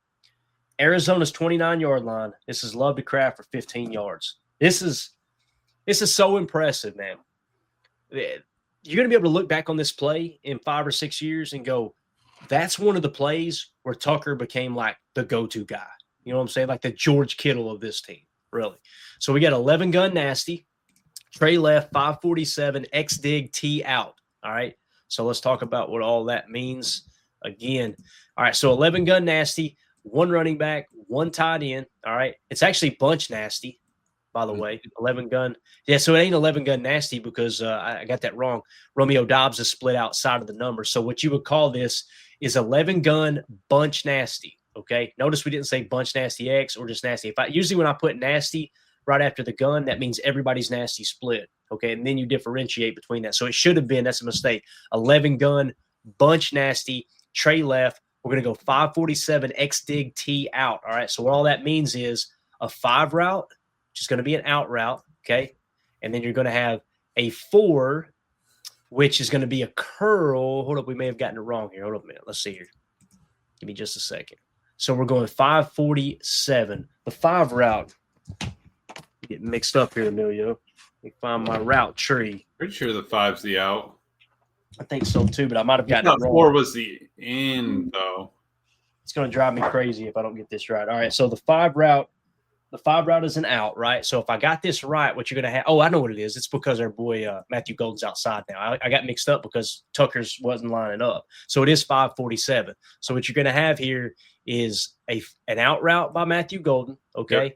Arizona's 29-yard line. This is Love to Kraft for 15 yards. This is so impressive, man. You're going to be able to look back on this play in 5 or 6 years and go, that's one of the plays where Tucker became like the go-to guy. You know what I'm saying? Like the George Kittle of this team, really. So we got 11 gun nasty, Trey left, 547, X dig, T out. All right. So let's talk about what all that means again. All right. So 11 gun nasty, 1 running back, 1 tight end. All right. It's actually bunch nasty, by the way. 11 gun. Yeah. So it ain't 11 gun nasty because I got that wrong. Romeo Dobbs is split outside of the number. So what you would call this is 11 gun bunch nasty. Okay. Notice we didn't say bunch nasty X or just nasty. Usually when I put nasty right after the gun, that means everybody's nasty split. Okay. And then you differentiate between that. So it should have been, that's a mistake. 11 gun bunch nasty, Trey left. We're going to go 547 X dig T out. All right. So what all that means is a 5 route, which is going to be an out route. Okay. And then you're going to have a 4, which is going to be a curl. Hold up. We may have gotten it wrong here. Hold up a minute. Let's see here. Give me just a second. So we're going 547. The 5 route. Get mixed up here, Emilio. Let me find my route tree. Pretty sure the 5's the out. I think so too, but I might have gotten it wrong. 4 was the in, though. It's going to drive me crazy if I don't get this right. All right, so the 5 route is an out, right? So if I got this right, what you're going to have – oh, I know what it is. It's because our boy Matthew Golden's outside now. I got mixed up because Tucker's wasn't lining up. So it is 547. So what you're going to have here is an out route by Matthew Golden, okay? Yep.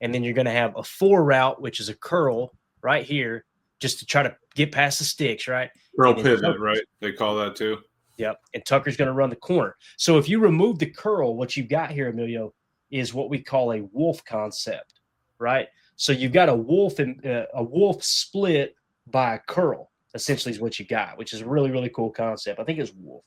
And then you're going to have a 4 route, which is a curl right here, just to try to get past the sticks, right? Curl pivot, right? They call that too. Yep. And Tucker's going to run the corner. So if you remove the curl, what you've got here, Emilio, is what we call a wolf concept, right? So you've got a wolf split by a curl, essentially is what you got, which is a really, really cool concept. I think it's wolf.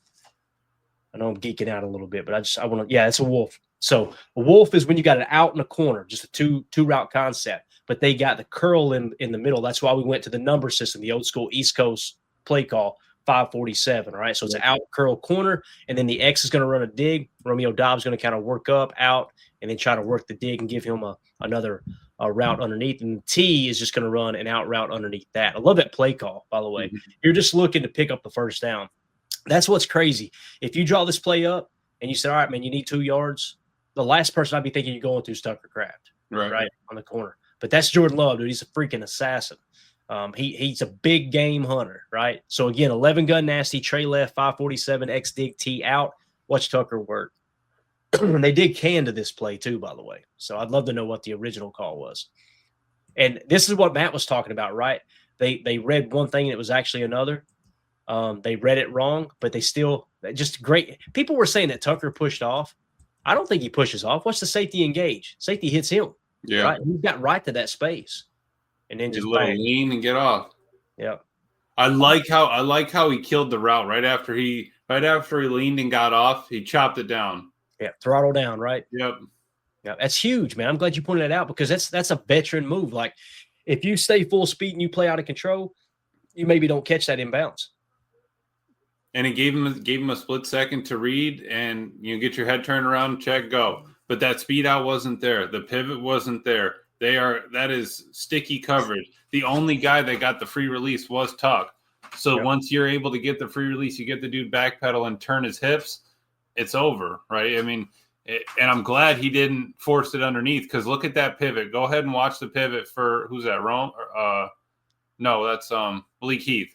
I know I'm geeking out a little bit, but I want to, yeah, it's a wolf. So a wolf is when you got it out in a corner, just a two route concept, but they got the curl in the middle. That's why we went to the number system, the old school East Coast play call, 547. All right. So it's an out curl corner, and then the X is going to run a dig. Romeo Dobbs is going to kind of work up, out, and then try to work the dig and give him another route underneath, and T is just going to run an out route underneath that. I love that play call, by the way. Mhm. You're just looking to pick up the first down. That's what's crazy. If you draw this play up and you say, all right, man, you need 2 yards, the last person I'd be thinking you're going to is Tucker Kraft, right on the corner. But that's Jordan Love, dude. He's a freaking assassin. He's a big game hunter, right? So again, 11 gun nasty, Trey left, 547, X dig T out. Watch Tucker work. They did can to this play too, by the way. So I'd love to know what the original call was. And this is what Matt was talking about, right? They read one thing and it was actually another. They read it wrong, but they still just great. People were saying that Tucker pushed off. I don't think he pushes off. What's the safety engage? Safety hits him. Yeah. Right? He got right to that space. And then just little lean and get off. Yeah. I like how he killed the route right after he leaned and got off, he chopped it down. Yeah, throttle down, right? Yep. Yeah, that's huge, man. I'm glad you pointed that out because that's a veteran move. Like if you stay full speed and you play out of control, you maybe don't catch that inbounds. And it gave him a split second to read and get your head turned around, check, go. But that speed out wasn't there. The pivot wasn't there. That is sticky coverage. The only guy that got the free release was Tuck. So once you're able to get the free release, you get the dude backpedal and turn his hips, it's over, right? I mean, and I'm glad he didn't force it underneath because look at that pivot. Go ahead and watch the pivot for who's that? Rome? No, that's Malik Heath.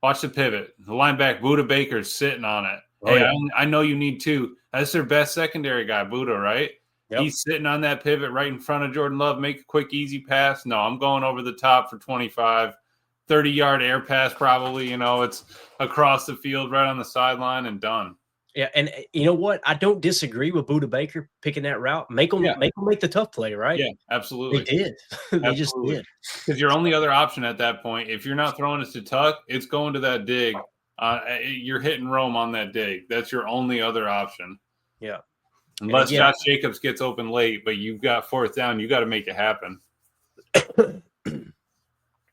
Watch the pivot. The linebacker Buda Baker's sitting on it. Oh, yeah. I know you need 2. That's their best secondary guy, Buda, right? Yep. He's sitting on that pivot right in front of Jordan Love. Make a quick, easy pass. No, I'm going over the top for 25. 30-yard air pass probably. It's across the field right on the sideline and done. Yeah, and you know what? I don't disagree with Buda Baker picking that route. Make them make the tough play, right? Yeah, absolutely. They did. They just did. Because your only other option at that point, if you're not throwing it to Tuck, it's going to that dig. You're hitting Rome on that dig. That's your only other option. Yeah. Unless Josh Jacobs gets open late, but you've got 4th down, you got to make it happen.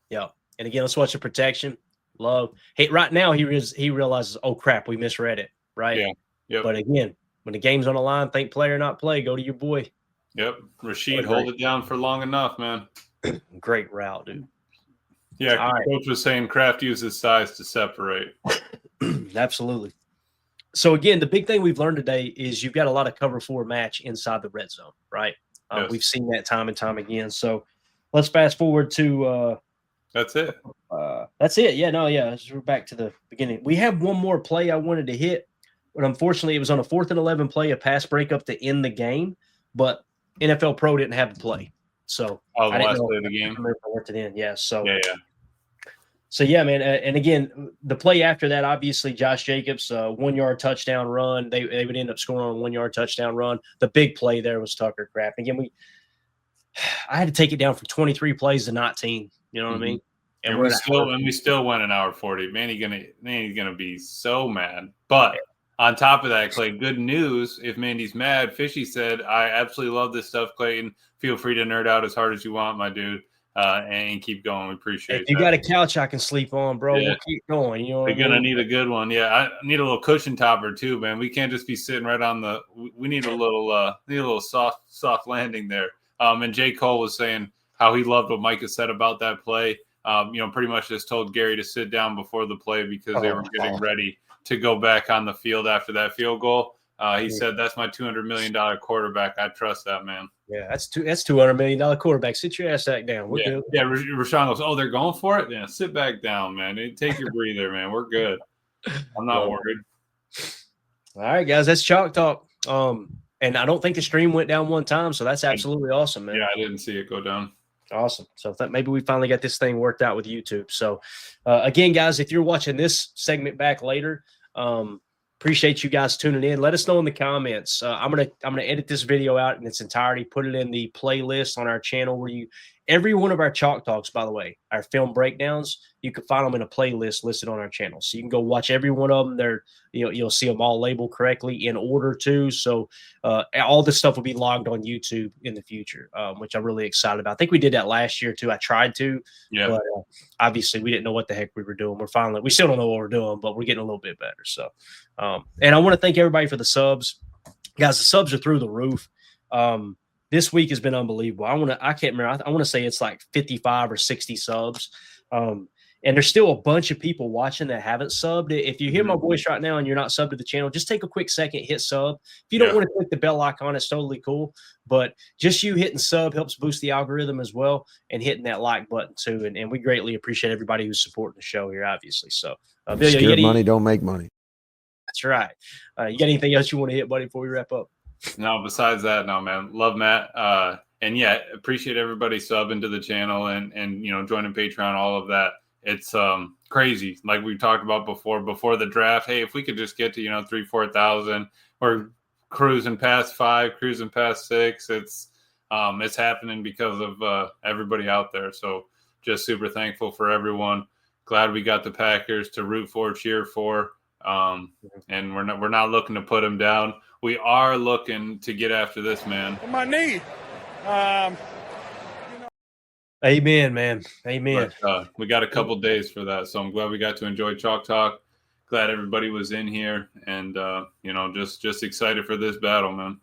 Yeah. And again, let's watch the protection. Love. Hey, right now he realizes, oh crap, we misread it. Right. Yeah. Yep. But again, when the game's on the line, think play or not play, go to your boy. Yep. Rashid, hold it down for long enough, man. Great route, dude. Yeah. Coach was saying Kraft used his size to separate. Absolutely. So again, the big thing we've learned today is you've got a lot of cover 4 match inside the red zone, right? Yes. We've seen that time and time again. So let's fast forward to that's it. That's it. Yeah, no, yeah. We're back to the beginning. We have one more play I wanted to hit, but unfortunately it was on a 4th and 11 play, a pass breakup to end the game, but NFL Pro didn't have the play. So the last play of the game. I worked it in. Yeah. So yeah. So yeah, man. And again, the play after that, obviously Josh Jacobs, 1-yard touchdown run. They would end up scoring on a 1-yard touchdown run. The big play there was Tucker Kraft. Again, I had to take it down from 23 plays to 19. You know what I mean? And we still went an hour 40. Man, he's gonna be so mad. But on top of that, Clay, good news. If Mandy's mad, Fishy said, I absolutely love this stuff, Clayton. Feel free to nerd out as hard as you want, my dude. And keep going. We appreciate it. If you got a couch I can sleep on, bro, we'll keep going. You know We're gonna need a good one. Yeah, I need a little cushion topper too, man. We can't just be sitting right on the. We need a little soft landing there. And J. Cole was saying how he loved what Micah said about that play. Pretty much just told Gary to sit down before the play because they were getting ready to go back on the field after that field goal. He said, "That's my $200 million quarterback. I trust that man." Yeah, that's $200 million quarterback. Sit your ass back down. We're good. Yeah, Rashawn goes, "Oh, they're going for it. Yeah, sit back down, man. Take your breather, man. We're good. I'm not worried." All right, guys, that's Chalk Talk. And I don't think the stream went down one time, so that's absolutely awesome, man. Yeah, I didn't see it go down. Awesome. So maybe we finally got this thing worked out with YouTube. So again, guys, if you're watching this segment back later, appreciate you guys tuning in. Let us know in the comments. I'm gonna edit this video out in its entirety, put it in the playlist on our channel where every one of our Chalk Talks, by the way, our film breakdowns, you can find them in a playlist listed on our channel. So you can go watch every one of them. You'll see them all labeled correctly in order too. So all this stuff will be logged on YouTube in the future, which I'm really excited about. I think we did that last year too. I tried to, but obviously we didn't know what the heck we were doing. We still don't know what we're doing, but we're getting a little bit better. So, and I want to thank everybody for the subs. Guys, the subs are through the roof. this week has been unbelievable. I can't remember. I want to say it's like 55 or 60 subs. And there's still a bunch of people watching that haven't subbed. If you hear my voice right now and you're not subbed to the channel, just take a quick second, hit sub. If you don't want to click the bell icon, it's totally cool. But just you hitting sub helps boost the algorithm as well, and hitting that like button too. And we greatly appreciate everybody who's supporting the show here, obviously. So, Scared money don't make money. That's right. You got anything else you want to hit, buddy, before we wrap up? No, besides that, no, man. Love Matt. And yeah, appreciate everybody subbing to the channel and joining Patreon, all of that. It's crazy. Like we talked about before the draft. Hey, if we could just get to 3,000-4,000, or cruising past 5, cruising past 6, it's happening because of everybody out there. So just super thankful for everyone. Glad we got the Packers to root for, cheer for, and we're not looking to put them down. We are looking to get after this man. On my knee. Amen, man. Amen. But, we got a couple days for that, so I'm glad we got to enjoy Chalk Talk. Glad everybody was in here, and just excited for this battle, man.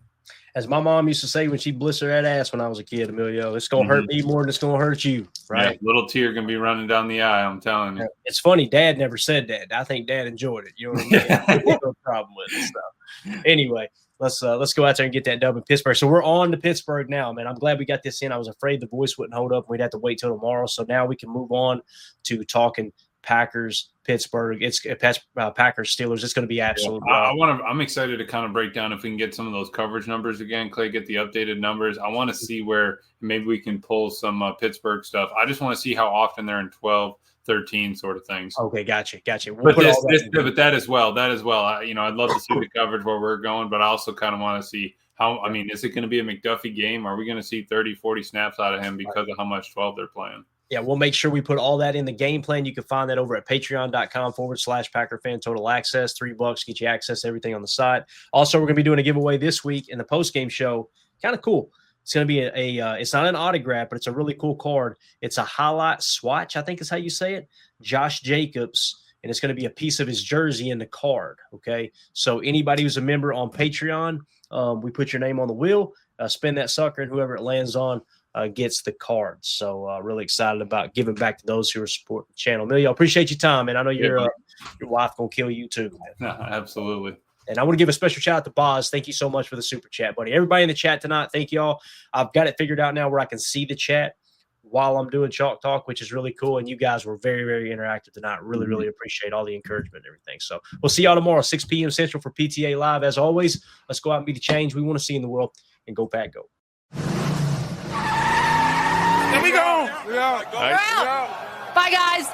As my mom used to say when she blistered that ass when I was a kid, Emilio, it's gonna hurt me more than it's gonna hurt you, right? Yeah, little tear gonna be running down the eye. I'm telling you. It's funny. Dad never said that. I think Dad enjoyed it. You know what I mean? No problem with it. So, anyway. Let's go out there and get that dub in Pittsburgh. So we're on to Pittsburgh now, man. I'm glad we got this in. I was afraid the voice wouldn't hold up. We'd have to wait till tomorrow. So now we can move on to talking Packers, Pittsburgh. It's Packers, Steelers. It's going to be absolute. I'm excited to kind of break down if we can get some of those coverage numbers again. Clay, get the updated numbers. I want to see where maybe we can pull some Pittsburgh stuff. I just want to see how often they're in 12, 13 sort of things. Okay, gotcha. But that as well. I'd love to see the coverage where we're going, but I also kind of want to see how. I mean, is it going to be a McDuffie game? Are we going to see 30, 40 snaps out of him because of how much 12 they're playing? Yeah, we'll make sure we put all that in the game plan. You can find that over at patreon.com/Packer Fan Total Access. $3 get you access to everything on the site. Also, we're going to be doing a giveaway this week in the post-game show. Kind of cool. It's going to be it's not an autograph, but it's a really cool card. It's a highlight swatch, I think is how you say it. Josh Jacobs, and it's going to be a piece of his jersey in the card. Okay, so anybody who's a member on Patreon, we put your name on the wheel, spin that sucker, and whoever it lands on gets the card. So really excited about giving back to those who are supporting the channel. Emilio, appreciate your time, and I know your wife gonna kill you too. No, absolutely. And I want to give a special shout out to Boz. Thank you so much for the super chat, buddy. Everybody in the chat tonight, thank y'all. I've got it figured out now where I can see the chat while I'm doing Chalk Talk, which is really cool. And you guys were very, very interactive tonight. Really, really appreciate all the encouragement and everything. So we'll see y'all tomorrow, 6 p.m. Central for PTA Live. As always, let's go out and be the change we want to see in the world, and go Pack Go. There we go. Bye, guys.